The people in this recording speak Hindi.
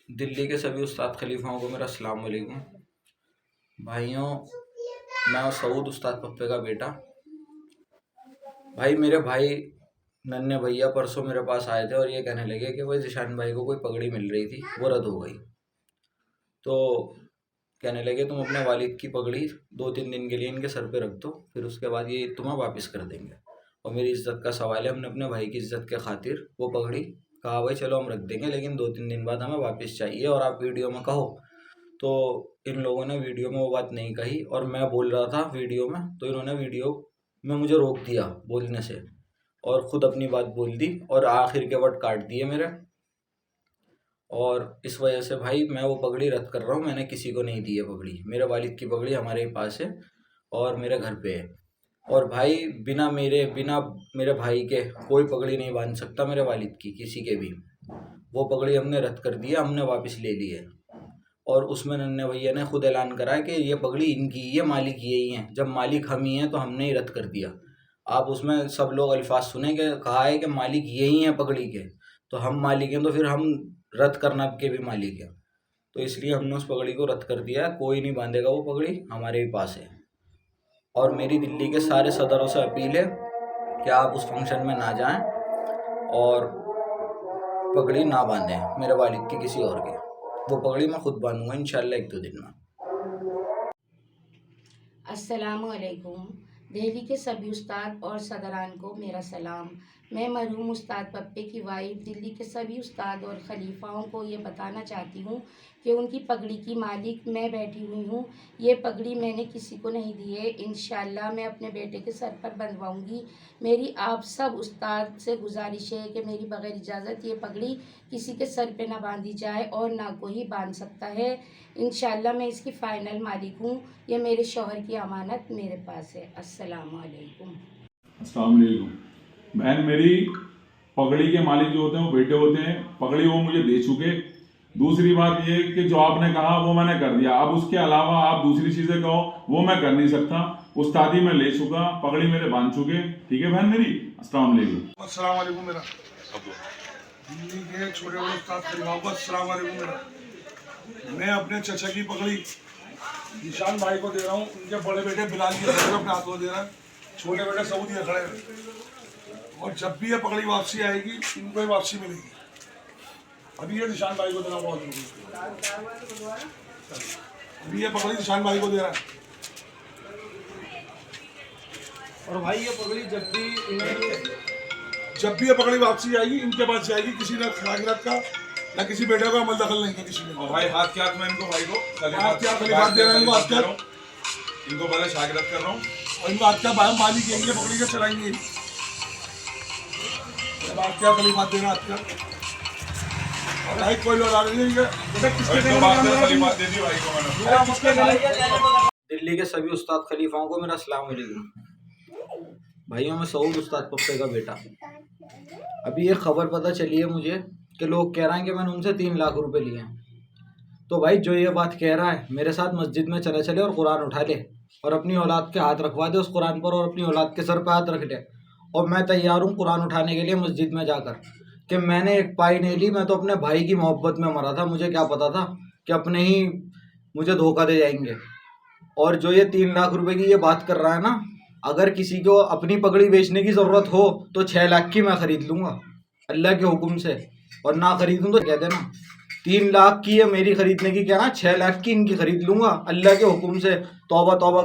दिल्ली के सभी उस्ताद खलीफाओं को मेरा अस्सलाम वालेकुम। भाइयों, मैं सऊद उस्ताद पप्पे का बेटा। भाई, मेरे भाई नन्हे भैया परसों मेरे पास आए थे और ये कहने लगे कि भाई ज़िशान भाई को कोई पगड़ी मिल रही थी, वो रद्द हो गई। तो कहने लगे तुम अपने वालिद की पगड़ी 2-3 दिन के लिए इनके सर पे रख दो, फिर उसके बाद ये तुम्हें वापस कर देंगे। और मेरी इज़्ज़त का सवाल है, हमने अपने भाई की इज़्ज़त के खातिर वो पगड़ी कहा भाई चलो हम रख देंगे, लेकिन 2-3 दिन बाद हमें वापस चाहिए और आप वीडियो में कहो। तो इन लोगों ने वीडियो में वो बात नहीं कही और मैं बोल रहा था वीडियो में, तो इन्होंने वीडियो में मुझे रोक दिया बोलने से और ख़ुद अपनी बात बोल दी और आखिर के वर्ड काट दिए मेरे। और इस वजह से भाई मैं वो पगड़ी रद्द कर रहा हूँ। मैंने किसी को नहीं दी है पगड़ी, मेरे वालिद की पगड़ी हमारे ही पास है और मेरे घर पे है। और भाई बिना मेरे भाई के कोई पगड़ी नहीं बांध सकता मेरे वालिद की, किसी के भी। वो पगड़ी हमने रद्द कर दिया, हमने वापस ले ली है। और उसमें नन्हे भैया ने खुद ऐलान करा है कि ये पगड़ी इनकी ही है, मालिक यही हैं। जब मालिक हम ही हैं तो हमने ही रद्द कर दिया। आप उसमें सब लोग अल्फाज सुने कि कहा है कि मालिक यही हैं पगड़ी के, तो हम मालिक हैं तो फिर हम रद्द करना के भी मालिक हैं। तो इसलिए हमने उस पगड़ी को रद्द कर दिया है, कोई नहीं बांधेगा वो पगड़ी, हमारे ही पास है। और मेरी दिल्ली के सारे सदरों से अपील है कि आप उस फंक्शन में ना जाएं और पगड़ी ना बांधें मेरे वालिद की किसी और के। वो पगड़ी मैं खुद बांधूंगा इंशाल्लाह 1-2 दिन में। अस्सलामुअलैकुम। दिल्ली के सभी उस्ताद और सदरान को मेरा सलाम। मैं मरहूम उस्ताद पप्पे की वाइफ दिल्ली के सभी उस्ताद और खलीफाओं को ये बताना चाहती हूँ कि उनकी पगड़ी की मालिक मैं बैठी हुई हूँ। ये पगड़ी मैंने किसी को नहीं दी है। इंशाल्लाह मैं अपने बेटे के सर पर बंधवाऊँगी। मेरी आप सब उस्ताद से गुजारिश है कि मेरी बग़ैर इजाज़त ये पगड़ी किसी के सर पे ना बांधी जाए और ना कोई बांध सकता है। इंशाल्लाह मैं इसकी फ़ाइनल मालिक हूँ। ये मेरे शौहर की अमानत मेरे पास है। अस्सलाम वालेकुम। अस्सलाम वालेकुम। बहन, मेरी पगड़ी के मालिक जो होते हैं वो बेटे होते हैं। पगड़ी वो मुझे दे चुके। दूसरी बात ये कि जो आपने कहा वो मैंने कर दिया। अब उसके अलावा आप दूसरी चीज़ें कहो वो मैं कर नहीं सकता। उस्तादी में ले चुका, पगड़ी मेरे बांध चुके। ठीक है बहन मेरी। अस्सलाम वालेकुम। अस्सलाम वालेकुम। मेरा दिल्ली के छोटे बड़े उस्ताद खलीफाओं को अस्सलाम वालेकुम। मेरा मैं अपने चचा की पगड़ी निशान भाई को दे रहा हूँ। उनके बड़े बेटे बिलाल की अपने हाथों में दे रहा है। छोटे बेटे सऊदी में खड़े हैं और जब भी ये पगड़ी वापसी आएगी इनको ही वापसी मिलेगी। अभी ये निशान भाई को देना बहुत जरूरी है। अभी ये पगड़ी निशान भाई को दे रहा है। और भाई ये पगड़ी जब भी ये पगड़ी वापसी आएगी इनके पास जाएगी। किसी ने खिलाफत का ना किसी बेटे को अमल दखल नहीं किया किसी ने। और भाई हाथ के हाथ में इनको भाई को हाथ क्या खलीफात दे रहा है इनको पहले शागिरत कर रहा हूँ और इनको हाथ क्या मालिक यही है, पकड़ी के चलाएंगे। हाथ क्या खलीफात देना हाथ क्या और भाई कोई लड़ा नहीं है। खलीफात दे दी भाई को मैंने। दिल्ली के सभी उस्ताद खलीफाओं को मेरा अस्सलाम वालेकुम। भाइयों, मैं सऊद उस्ताद पप्पे का बेटा। अभी ये खबर पता चली है मुझे कि लोग कह रहे हैं कि मैंने उनसे 3 लाख रुपए लिए हैं। तो भाई जो ये बात कह रहा है मेरे साथ मस्जिद में चले चले और कुरान उठा ले और अपनी औलाद के हाथ रखवा दे उस कुरान पर और अपनी औलाद के सर पर हाथ रख ले। और मैं तैयार हूँ कुरान उठाने के लिए मस्जिद में जाकर कि मैंने एक पाई नहीं ली। मैं तो अपने भाई की मोहब्बत में मरा था। मुझे क्या पता था कि अपने ही मुझे धोखा दे जाएंगे। और जो ये 3 लाख रुपए की ये बात कर रहा है ना, अगर किसी को अपनी पगड़ी बेचने की ज़रूरत हो तो 6 लाख की मैं ख़रीद लूँगा अल्लाह के हुक्म से। और ना खरीदूँ तो कह देना 3 लाख की है मेरी खरीदने की, क्या ना 6 लाख की इनकी खरीद लूँगा अल्लाह के हुक्म से। तौबा तौबा।